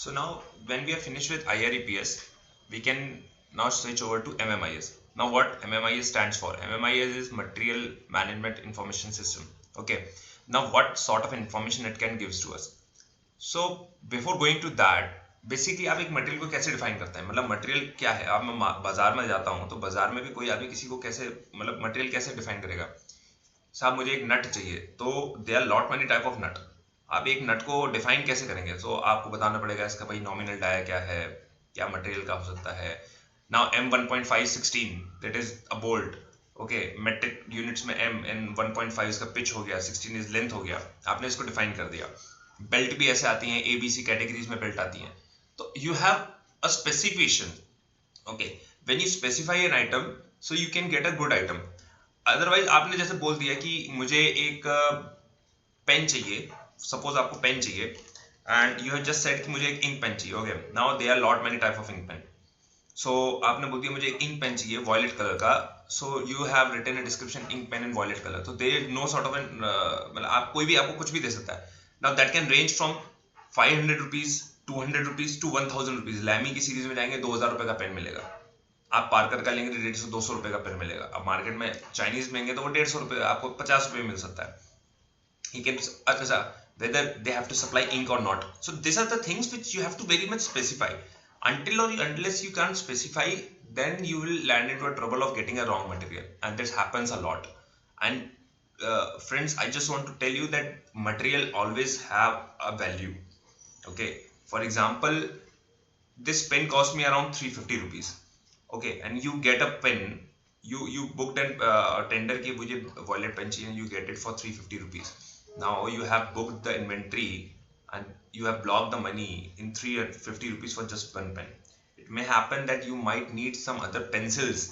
So now when we are finished with IREPS, we can now switch over to MMIS. Now what MMIS stands for? MMIS is Material Management Information System. Okay. Now what sort of information it can gives to us? So before going to that, basically आप एक material को कैसे define करते हैं, मतलब material क्या है। अब मैं बाजार में जाता हूँ तो बाजार में भी कोई आदमी किसी को कैसे, मतलब मटेरियल कैसे डिफाइन करेगा। साहब मुझे एक नट चाहिए, तो they are lot many type of nut. आप एक नट को डिफाइन कैसे करेंगे? तो आपको बताना पड़ेगा इसका भाई नॉमिनल डाया क्या है, क्या मटेरियल का हो सकता है। Now M 1.516 that is a bolt. Okay, metric units में एम एन 1.5 इसका पिच हो गया, 16 इज लेंथ हो गया, आपने इसको डिफाइन कर दिया। बेल्ट भी ऐसे आती हैं, ABC कैटेगरीज में बेल्ट आती हैं। तो you have a specification. Okay, when you specify an item, so you can get a good item. Otherwise आपने जैसे बोल दिया कि मुझे एक पेन चाहिए, सपोज आपको पेन चाहिए and you have just said कि मुझे एक इंक पेन चाहिए। Okay, now they are lot many type of ink pen. So आपने बोल दिया मुझे एक इंक पेन चाहिए वॉयलेट कलर का, so you have written a description ink pen in violet colour. तो there no sort of an, मतलब आप कोई भी आपको कुछ भी दे सकता है। Now that can range from 500 rupees, 200 rupees to 1000 rupees. Lamy की सीरीज में जाएंगे 2000 रुपए का पेन मिलेगा। आप पार्कर का लेंगे 150-200 रुपए का पेन मिलेगा। अब मार्केट में चाइनीज महंगे तो वो 150 रुपए, आपको 50 रुपए मिल सकता है। He can, अच्छा, whether they have to supply ink or not. So these are the things which you have to very much specify. Until or unless you can't specify, then you will land into a trouble of getting a wrong material, and this happens a lot. And friends, I just want to tell you that material always have a value. Okay, for example, this pen cost me around 350 rupees. Okay, and you get a pen, you booked an tender ki mujhe violet pen chahiye, you get it for 350 rupees. Now you have booked the inventory and you have blocked the money in 350 rupees for just one pen. It may happen that you might need some other pencils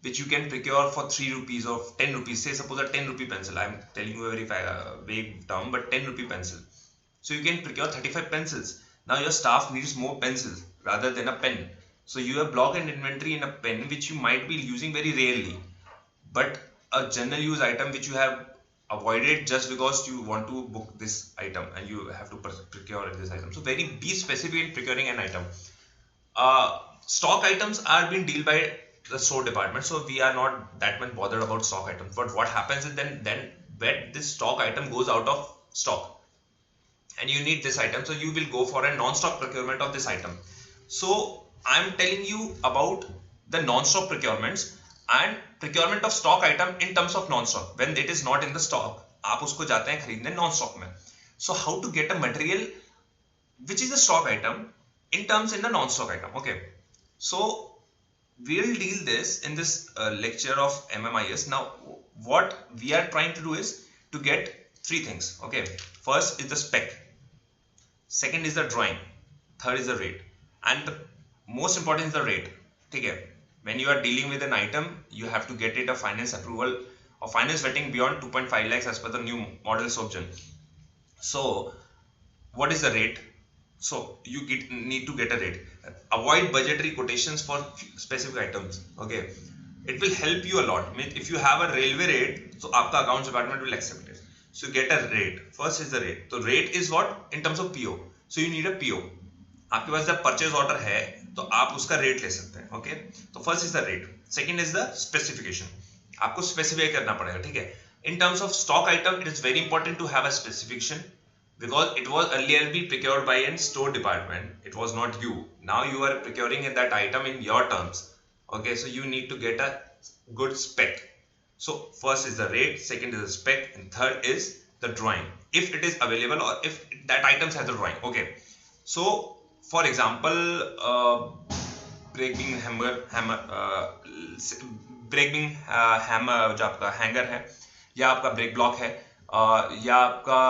which you can procure for 3 rupees or 10 rupees. Say suppose a 10 rupee pencil, I am telling you a very vague term, but 10 rupee pencil. So you can procure 35 pencils. Now your staff needs more pencils rather than a pen. So you have blocked an inventory in a pen which you might be using very rarely, but a general use item which you have avoided just because you want to book this item and you have to procure this item. So very be specific in procuring an item. Stock items are being dealt by the store department, so we are not that much bothered about stock items. But what happens is then when this stock item goes out of stock and you need this item, so you will go for a non-stock procurement of this item. So I'm telling you about the non-stock procurements and procurement of stock item in terms of non-stock. When it is not in the stock, आप उसको जाते हैं खरीदने non-stock में. So how to get a material which is a stock item in terms in the non-stock item. Okay, so we'll deal this in this lecture of MMIS. Now what we are trying to do is to get three things. Okay, first is the spec, second is the drawing, third is the rate, and the most important is the rate. Okay, when you are dealing with an item, you have to get it a finance approval or finance vetting beyond 2.5 lakhs as per the new model SOPGEN. So what is the rate? So you need to get a rate. Avoid budgetary quotations for specific items. Okay, it will help you a lot. I mean, if you have a railway rate, so आपका accounts department will accept it. So get a rate. First is the rate. So rate is what in terms of PO. So you need a PO. आपके पास जब purchase order है तो आप उसका rate ले सकते हैं। ओके, तो first is the rate, second is the specification. आपको स्पेसिफाई करना पड़ेगा। ठीक है, in terms of stock item it is very important to have a specification because it was earlier be procured by a store department, it was not you. Now you are procuring that item in your terms. Okay, so you need to get a good spec. So first is the rate, second is the spec, and third is the drawing if it is available or if that items has a drawing. Okay, so for example, breaking hammer breaking hammer जो आपका hanger है, या आपका break block है, या आपका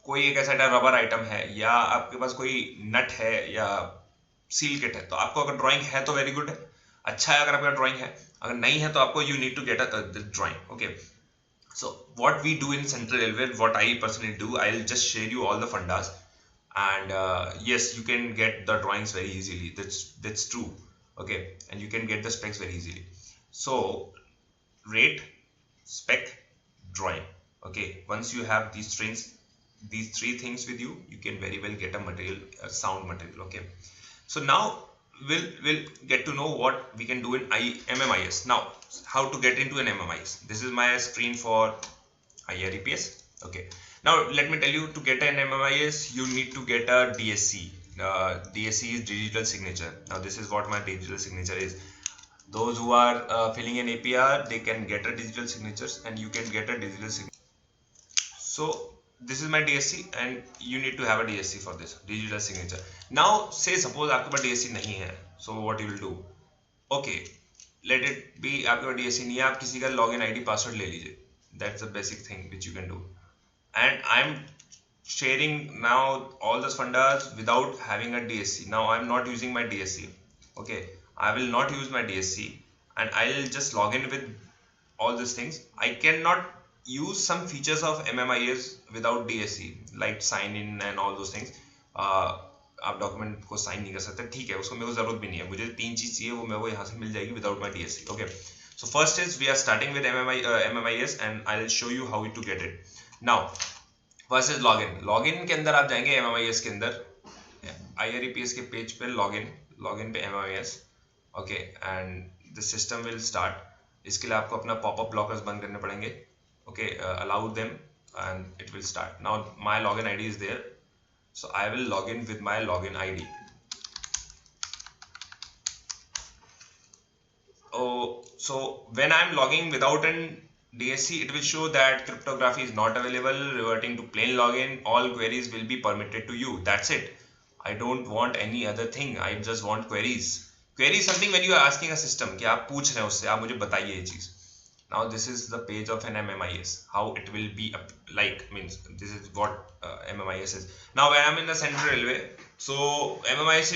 कोई एक ऐसा रबर आइटम है, या आपके पास कोई नट है या सील किट है, तो आपको अगर ड्राइंग है तो वेरी गुड है, अच्छा है अगर आपका ड्राइंग है। अगर नहीं है तो आपको you need to get a drawing. Okay, so what we do in Central Railway, what I personally do, I'll just share you all the fundas, and yes, you can get the drawings very easily. That's true. Okay, and you can get the specs very easily. So rate, spec, drawing. Okay, once you have these things, these three things with you, you can very well get a material, sound material. Okay, so now we'll get to know what we can do in MMIS. Now, how to get into an MMIS. This is my screen for IREPS. Okay, now let me tell you, to get an MMIS you need to get a DSC. DSC is digital signature. Now this is what my digital signature is. Those who are filling an APR, they can get a digital signatures, and you can get a digital signature. So this is my DSC, and you need to have a DSC for this digital signature. Now say suppose आपके पास DSC नहीं है, so what you will do? Okay, let it be आपके पास DSC नहीं है, आप किसी का login ID password ले लीजिए. That's the basic thing which you can do. And I'm sharing now all the fundas without having a DSC. Now I'm not using my DSC. Okay, I will not use my DSC, and I'll just log in with all these things. I cannot use some features of MMIS without DSC, like sign in and all those things. आप document को sign नहीं कर सकते, ठीक है, उसको मेरे को जरूरत भी नहीं है. मुझे तीन चीज चाहिए, वो मेरे को यहाँ से मिल जाएगी without my DSC. Okay, so first is we are starting with MMIS and I will show you how to get it. Now first is login. Login के अंदर आप जाएंगे MMIS के अंदर, IREPS के पेज पे लॉगिन पे MMIS. Okay, and the system will start. इसके लिए आपको अपना पॉपअप ब्लॉकर्स बंद करने पड़ेंगे. Okay, allow them and it will start. Now my login ID is there, so I will log in with my login ID. Oh, so when I'm logging without an DSC, it will show that cryptography is not available, reverting to plain login, all queries will be permitted to you. That's it. I don't want any other thing, I just want queries. Query is something when you are asking a system कि आप पूछ रहे हैं उससे, आप मुझे बताइए ये चीज. Now this is the page of an MMIS, how it will be like, means this is what MMIS is. Now when I'm in the Central Railway, so MMIS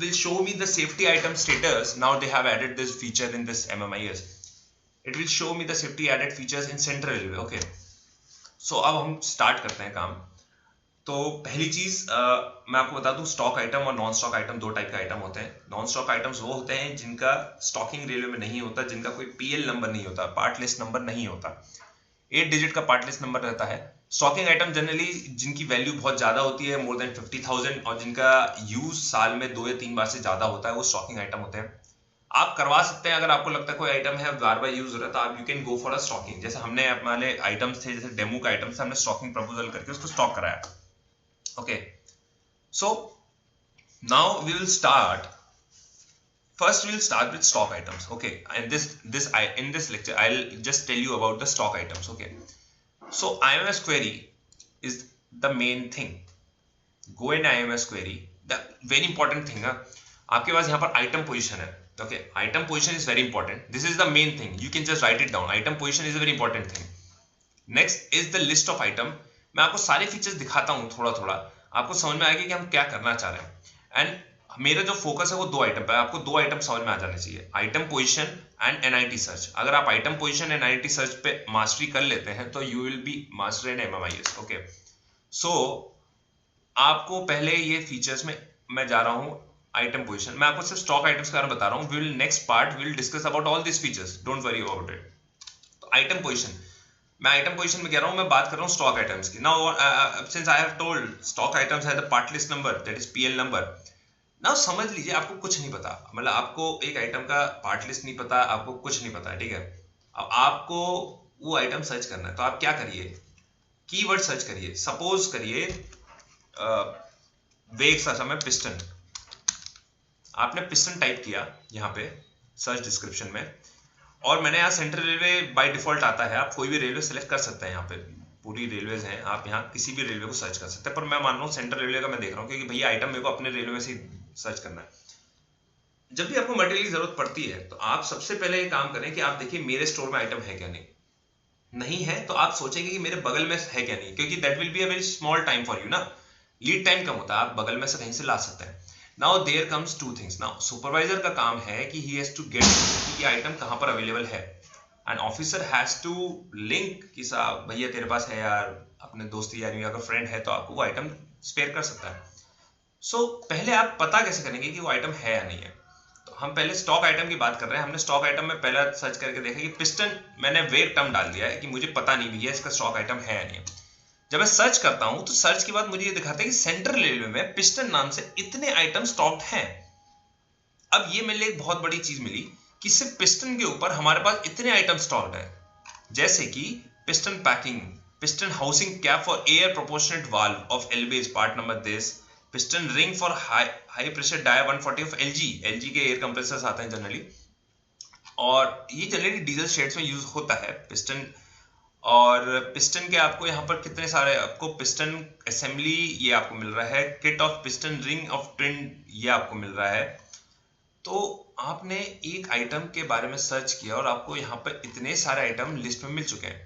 will show me the safety item status. Now they have added this feature in this MMIS. It will show me the safety added features in Central Railway. Okay, so अब हम start करते हैं काम. तो पहली चीज मैं आपको बता दूं, स्टॉक आइटम और नॉन स्टॉक आइटम दो टाइप का आइटम होते हैं. नॉन स्टॉक आइटम्स वो होते हैं जिनका स्टॉकिंग रेलवे में नहीं होता, जिनका कोई PL नंबर नहीं होता, पार्ट लिस्ट नंबर नहीं होता, 8 डिजिट का पार्ट लिस्ट नंबर रहता है. स्टॉकिंग आइटम जनरली जिनकी वैल्यू बहुत ज्यादा होती है, मोर देन 50,000, और जिनका यूज साल में 2 या 3 बार से ज्यादा होता है, वो स्टॉकिंग आइटम होते हैं. आप करवा सकते हैं, अगर आपको लगता है कोई आइटम है बार बार यूज हो रहा है, तो आप you can go for a stocking. जैसे हमने हमारे आइटम्स थे, जैसे डेमो का आइटम से हमने स्टॉकिंग प्रपोजल करके उसको स्टॉक कराया. Okay, so now we will start. First we will start with stock items. Okay, and in this lecture I'll just tell you about the stock items. Okay, so IMS query is the main thing. Go in IMS query. The very important thing, आपके पास यहाँ पर item position है. Okay, item position is very important. This is the main thing. You can just write it down. Item position is a very important thing. Next is the list of item. मैं आपको सारे features दिखाता हूँ थोड़ा थोड़ा, आपको समझ में आएगा कि हम क्या करना चाह रहे हैं. एंड मेरा जो फोकस है वो 2 आइटम पे है. आपको 2 आइटम समझ में आ जाने चाहिए, item position and NIT search. अगर आप item position and NIT search पे मास्टरी कर लेते हैं तो you will be master in MMIS. Okay, so आपको पहले ये फीचर्स में मैं जा रहा हूँ. आइटम पोजीशन मैं आपको सिर्फ स्टॉक आइटम्स के बारे में बता रहा हूँ. We will next part we will discuss about all this features, don't worry about it. तो आइटम पोजीशन, मैं आइटम पोजीशन में कह रहा हूं, मैं बात कर रहा हूं स्टॉक आइटम्स की. Now since I have told stock items have the part list number, that is PL number. Now समझ लीजिए आपको कुछ नहीं पता, मतलब आपको एक आइटम का पार्ट लिस्ट नहीं पता, आपको कुछ नहीं पता है, ठीक है. अब आपको वो आइटम सर्च करना है, तो आप क्या करिए, कीवर्ड सर्च करिए. सपोज करिए वेग सा समय पिस्टन, आपने पिस्टन टाइप किया यहाँ पे सर्च डिस्क्रिप्शन में, और मैंने यहाँ सेंट्रल रेलवे बाय डिफॉल्ट आता है. आप कोई भी रेलवे सेलेक्ट कर सकते हैं, यहाँ पे पूरी रेलवेज हैं, आप यहाँ किसी भी रेलवे को सर्च कर सकते हैं. पर मैं मान रहा हूँ सेंट्रल रेलवे का मैं देख रहा हूँ, क्योंकि भैया आइटम मेरे को अपने रेलवे में से सर्च करना है. जब भी आपको मटेरियल की जरूरत पड़ती है तो आप सबसे पहले ये काम करें कि आप देखिए मेरे स्टोर में आइटम है क्या. नहीं है तो आप सोचेंगे कि मेरे बगल में है क्या नहीं, क्योंकि that will be a very small time for you ना, लीड टाइम कम होता है, आप बगल में से कहीं से ला सकते हैं. Now there comes 2 things. Now supervisor का काम है कि ही हैज टू गेट कि ये आइटम कहाँ पर अवेलेबल है, and officer has to link कि साहब भैया तेरे पास है यार, अपने दोस्ती यानी अगर फ्रेंड है तो आपको वो आइटम स्पेयर कर सकता है. सो पहले आप पता कैसे करेंगे कि वो आइटम है या नहीं है. तो हम पहले स्टॉक आइटम की बात कर रहे हैं. हमने स्टॉक आइटम में पहला सर्च करके देखा कि पिस्टन, मैंने वेग टर्म डाल दिया है कि मुझे पता नहीं भैया इसका स्टॉक आइटम है या नहीं. जब मैं सर्च करता हूं तो सर्च के बाद मुझे ये दिखाता है कि सेंट्रल रेलवे में पिस्टन नाम से इतने आइटम स्टॉक्ड हैं। अब ये मेरे लिए एक बहुत बड़ी चीज मिली कि सिर्फ पिस्टन के ऊपर हमारे पास इतने आइटम स्टॉक्ड हैं, जैसे कि piston packing, piston housing cap for air proportionate valve of L-base part number this, piston ring for high pressure dia 140 of LG के एयर कंप्रेसर्स आते हैं जनरली, और ये जनरली डीजल शेड्स में यूज होता है पिस्टन। और पिस्टन के आपको यहाँ पर कितने सारे आपको पिस्टन असेंबली ये आपको मिल रहा है, kit of piston ring of twin ये आपको मिल रहा है। तो आपने एक आइटम के बारे में सर्च किया और आपको यहाँ पर इतने सारे आइटम लिस्ट में मिल चुके हैं।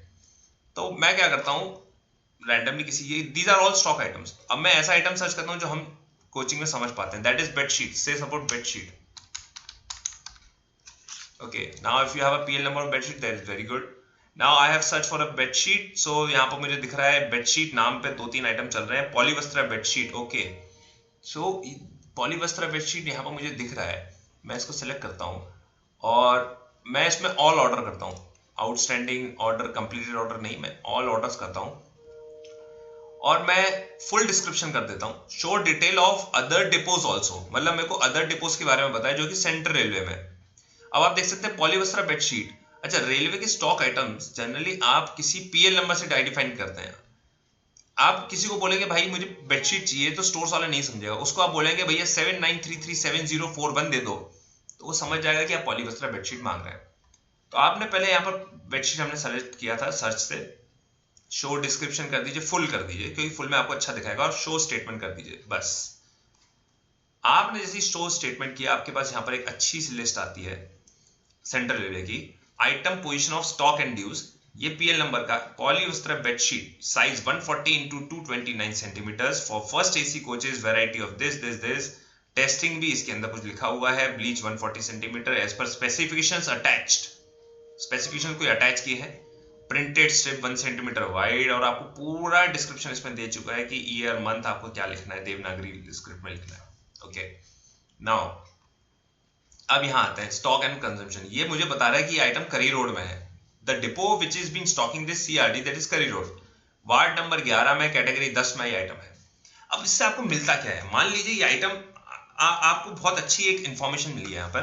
तो मैं क्या करता हूँ रैंडमली किसी ये these are all stock items, अब मैं ऐसा आइटम सर्च करता हूँ जो हम कोचिंग में समझ पाते हैं, दैट इज बेडशीट, से support bedsheet. Okay, now if you have a PL number of bedsheet that is very good. Now I have search for a bedsheet, so यहाँ पर मुझे दिख रहा है बेडशीट नाम पे 2-3 आइटम चल रहे हैं। पॉलीवस्त्रा बेडशीट, ओके, सो पॉलीवस्त्रा बेडशीट यहाँ पर मुझे दिख रहा है। मैं इसको सिलेक्ट करता हूँ और मैं इसमें ऑल ऑर्डर करता हूँ, आउटस्टैंडिंग ऑर्डर, कंप्लीटेड ऑर्डर नहीं, मैं ऑल ऑर्डर्स करता हूं और मैं फुल डिस्क्रिप्शन कर देता हूं, show detail of other depots also, मतलब मेरे को अदर डिपोज के बारे में बताया जो कि सेंट्रल रेलवे में। अब आप देख सकते हैं पॉलीवस्त्रा बेडशीट। अच्छा, रेलवे के स्टॉक आइटम्स जनरली आप किसी पीएल नंबर से आइडेंटिफाई करते हैं। आप किसी को बोलेंगे भाई मुझे बेडशीट चाहिए तो स्टोर्स वाला नहीं समझेगा, उसको आप बोलेंगे भैया 79337041 दे दो, तो वो समझ जाएगा कि आप पॉलीवस्त्रा बेडशीट मांग रहे हैं। तो आपने पहले यहाँ पर बेडशीट हमने सेलेक्ट किया था सर्च से, शो डिस्क्रिप्शन कर दीजिए, फुल कर दीजिए क्योंकि फुल में आपको अच्छा दिखाएगा, और शो स्टेटमेंट कर दीजिए। बस आपने जैसे शो स्टेटमेंट किया आपके पास यहाँ पर एक अच्छी सी लिस्ट आती है सेंट्रल रेलवे की, item position of stock and dues, ये पीएल नंबर का, Polyvastra bedsheet size 140 into 229 centimetres for first AC coaches, variety of this, testing भी इसके अंदर कुछ लिखा हुआ है, ब्लीच 140 सेंटीमीटर एज पर स्पेसिफिकेशंस अटैच्ड, स्पेसिफिकेशन कोई अटैच की है, प्रिंटेड स्ट्रिप 1 सेंटीमीटर वाइड, और आपको पूरा डिस्क्रिप्शन इसमें दे चुका है कि ईयर मंथ आपको क्या लिखना है, देवनागरी स्क्रिप्ट में लिखना है। ओके, नाउ अब यहाँ आते हैं स्टॉक एंड कंजम्पशन। ये मुझे बता रहा है कि आइटम करी रोड में है, the depot which is been stocking this CRD that is Curry Road, ward number 11 में, कैटेगरी 10 में ये आइटम है। अब इससे आपको मिलता क्या है, मान लीजिए ये आइटम आपको बहुत अच्छी एक इंफॉर्मेशन मिली है यहाँ पर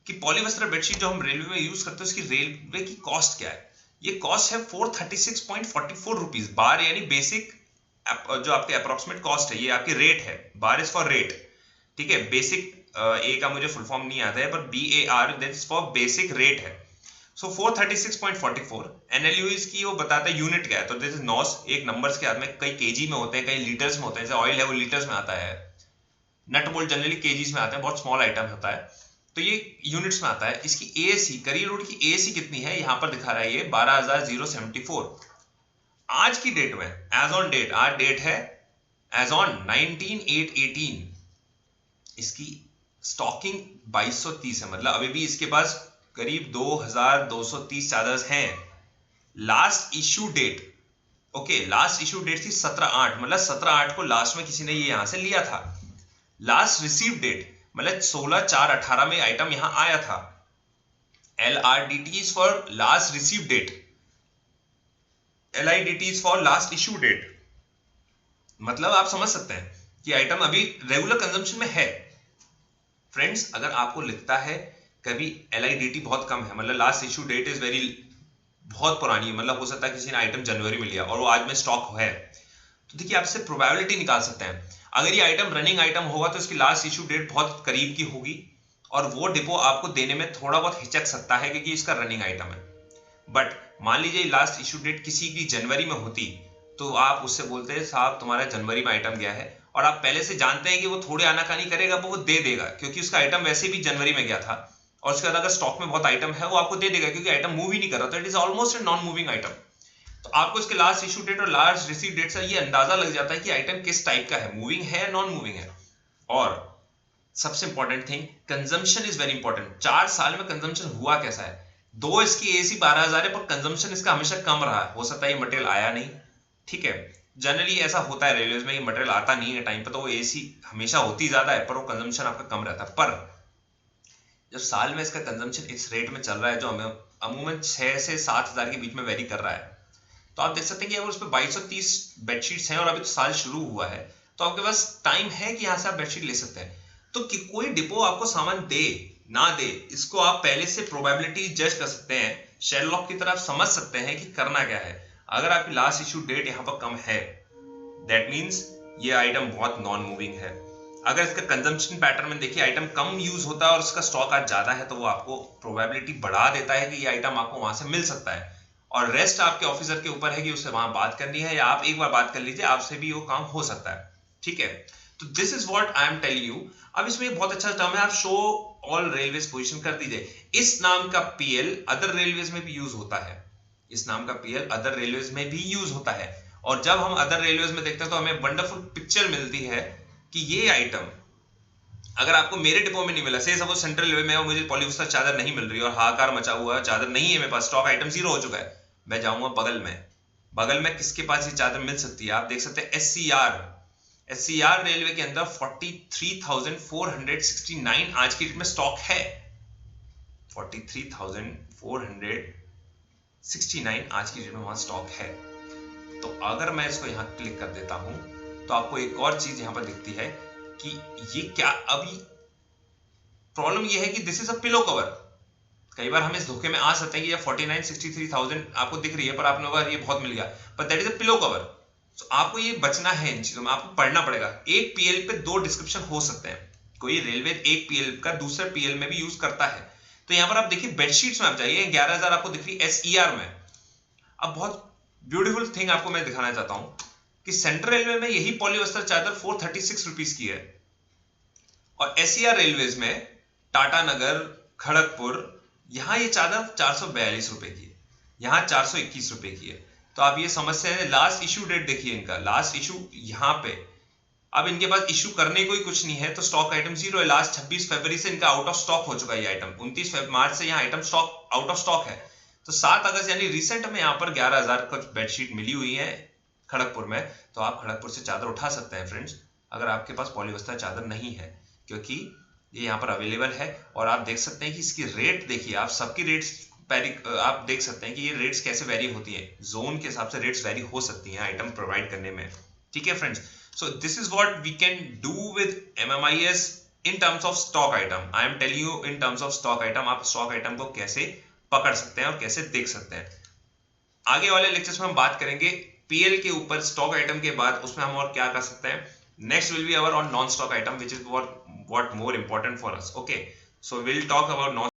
कि पॉलीवस्त्रा बेडशीट जो हम रेलवे में यूज करते हैं उसकी रेलवे की कॉस्ट क्या है। ये कॉस्ट है 436.44 रुपीज बार, यानी बेसिक जो आपके अप्रोक्सीमेट कॉस्ट है, ये आपकी रेट है, बार इज फॉर रेट, ठीक है। बेसिक ए का मुझे फुल फॉर्म नहीं आता है पर BAR that is for basic rate है। सो 436.44 एनएलयू इसकी वो बताता है यूनिट क्या है, तो दिस इज नॉस, एक नंबर्स के हाथ में, कई केजी में होते हैं, कई लीटर्स में होते हैं, जैसे ऑयल है वो लीटर्स में आता है, नट बोल्ट जनरली केजीज में आते हैं, बहुत स्मॉल आइटम होता है, तो ये यूनिट्स में आता है। इसकी एएसी, करी रोड की एएसी कितनी है, यहाँ पर दिखा रहा है ये 12,074 आज की डेट में, एज ऑन डेट, आज डेट है एज ऑन 19/8/18, इसकी स्टॉकिंग 2230 है, मतलब अभी भी इसके पास करीब 2230 चादर्स हैं। Last issue date, okay, last issue date थी 17/8, मतलब 17/8 को लास्ट में किसी ने ये यहां से लिया था। लास्ट रिसीव डेट मतलब 16/4/18 में आइटम यहां आया था। LRDT is for last receive date, LIDT is for last issue date, मतलब आप समझ सकते हैं कि आइटम अभी रेगुलर कंजम्पशन में है। फ्रेंड्स, अगर आपको लिखता है कभी LIDT बहुत कम है, मतलब last issue date is very बहुत पुरानी है, मतलब हो सकता है किसी ने आइटम जनवरी में लिया और वो आज में स्टॉक है, तो देखिए आप इससे प्रोबेबिलिटी निकाल सकते हैं। अगर ये आइटम रनिंग आइटम होगा तो इसकी लास्ट इश्यू डेट बहुत करीब की होगी और वो डिपो आपको देने में थोड़ा बहुत हिचक सकता है क्योंकि इसका रनिंग आइटम है। बट मान लीजिए लास्ट इश्यू डेट किसी की जनवरी में होती तो आप उससे बोलते हैं साहब तुम्हारा जनवरी में आइटम गया है, और आप पहले से जानते हैं कि वो थोड़े आनाकानी करेगा, वो दे देगा क्योंकि उसका आइटम वैसे भी जनवरी में गया था, और उसके बाद अगर स्टॉक में बहुत आइटम है वो आपको दे देगा क्योंकि आइटम मूव ही नहीं कर रहा, तो it is almost a non moving item. तो आपको इसके लास्ट इश्यू डेट और लास्ट रिसीव डेट से ये अंदाजा लग जाता है कि आइटम किस टाइप का है, मूविंग है या नॉन मूविंग है। और सबसे important thing, consumption is very important. 4 साल में कंजम्पशन हुआ कैसा है, दो इसकी एसी 12,000 है पर कंजम्पशन इसका हमेशा कम रहा है, हो सकता है ये मटेरियल आया नहीं, ठीक है। जनरली ऐसा होता है रेलवे में, ये मटेरियल आता नहीं है टाइम पर, तो वो एसी हमेशा होती ज्यादा है पर वो कंजम्पशन आपका कम रहता है। पर जब साल में इसका कंजम्पशन इस रेट में चल रहा है जो हमें अमूमन 6 से 7 हज़ार के बीच में वेरी कर रहा है, तो आप देख सकते हैं कि अगर उस पर 2230 बेडशीट्स हैं और अभी तो साल शुरू हुआ है, तो आपके पास टाइम है कि यहाँ से आप बेडशीट ले सकते हैं। तो कोई डिपो आपको सामान दे ना दे, इसको आप पहले से प्रोबेबिलिटी जज कर सकते हैं, शेरलॉक की तरफ समझ सकते हैं कि करना क्या है। अगर आपकी लास्ट इशू डेट यहाँ पर कम है, दैट मीन्स ये आइटम बहुत नॉन मूविंग है। अगर इसका कंजम्पशन पैटर्न में देखिए आइटम कम यूज होता है और इसका स्टॉक आज ज्यादा है, तो वो आपको प्रोबेबिलिटी बढ़ा देता है कि ये आइटम आपको वहां से मिल सकता है। और रेस्ट आपके ऑफिसर के ऊपर है कि उससे वहां बात करनी है, या आप एक बार बात कर लीजिए, आपसे भी वो काम हो सकता है। ठीक है, तो this is what I am telling you. अब इसमें एक बहुत अच्छा टर्म है, आप शो ऑल रेलवेज पोजीशन कर दीजिए। इस नाम का पीएल अदर रेलवेज में भी यूज होता है, इस नाम का पीएल अदर रेलवेज में भी यूज होता है। और जब हम अदर रेलवेज में देखते हैं तो हमें वंडरफुल पिक्चर मिलती है कि ये आइटम अगर आपको मेरे डिपो में नहीं मिला, से सपोज सेंट्रल रेलवे में और मुझे पॉलीस्टर चादर नहीं मिल रही और हाहाकार मचा हुआ चादर नहीं है मेरे पास, स्टॉक आइटम जीरो हो चुका है, मैं जाऊंगा बगल में किसके पास ये चादर मिल सकती है? आप देख सकते हैं एससीआर रेलवे के अंदर 43,469 आज की डेट में स्टॉक है। 43,469 आज की डेट में वहां स्टॉक है। तो अगर मैं इसको यहां क्लिक कर देता हूं तो आपको एक और चीज यहां पर दिखती है कि ये क्या, अभी प्रॉब्लम ये है कि this is a pillow cover. कई बार हम इस धोखे में आ सकते हैं कि ये 49,63,000 आपको दिख रही है, पर आपने ये बहुत मिल गया, पर that is a pillow cover. तो आपको ये बचना है इन चीजों में, आपको पढ़ना पड़ेगा। एक पीएल पे दो डिस्क्रिप्शन हो सकते हैं, कोई रेलवे एक पीएल का दूसरे पीएल में भी यूज करता है। तो यहाँ पर आप देखिए बेडशीट्स में आप जाइए, 11,000 आपको दिख रही है एसईआर में। अब बहुत ब्यूटीफुल थिंग आपको मैं दिखाना चाहता हूं कि सेंट्रल रेलवे में यही पॉलीवस्टर चादर 436 रुपीज की है, और एसईआर रेलवेज में टाटा नगर, खड़गपुर, यहां ये चादर 442 रुपए की है, यहां 421 रुपए की है। तो आप ये समझते हैं, लास्ट इशू डेट देखिए इनका, लास्ट इशू यहाँ पे, अब इनके पास इशू करने को ही कुछ नहीं है, तो स्टॉक आइटम जीरो है। लास्ट 26 फरवरी से इनका आउट ऑफ स्टॉक हो चुका है ये आइटम, 29 मार्च से यहाँ item stock out of stock है। तो 7 अगस्त यानी रिसेंट में यहाँ पर 11,000 कुछ बेडशीट मिली हुई है खड़गपुर में, तो आप खड़गपुर से चादर उठा सकते हैं फ्रेंड्स, अगर आपके पास पॉलीवस्टर चादर नहीं है, क्योंकि ये यहाँ पर अवेलेबल है। और आप देख सकते हैं कि इसकी रेट देखिए, आप सबकी रेट्स आप देख सकते हैं कि ये रेट्स कैसे वेरी होती हैं, जोन के हिसाब से रेट्स वेरी हो सकती हैं आइटम प्रोवाइड करने में। ठीक है friends, so this is what we can do with MMIS in terms of stock item. I am telling you in terms of stock item, आप stock item को कैसे पकड़ सकते हैं और कैसे देख सकते हैं। आगे वाले लेक्चर्स में हम बात करेंगे पीएल के ऊपर, स्टॉक आइटम के बाद उसमें हम और क्या कर सकते हैं। Next will be our on non stock item, which is what more important for us. Okay, so we'll talk about non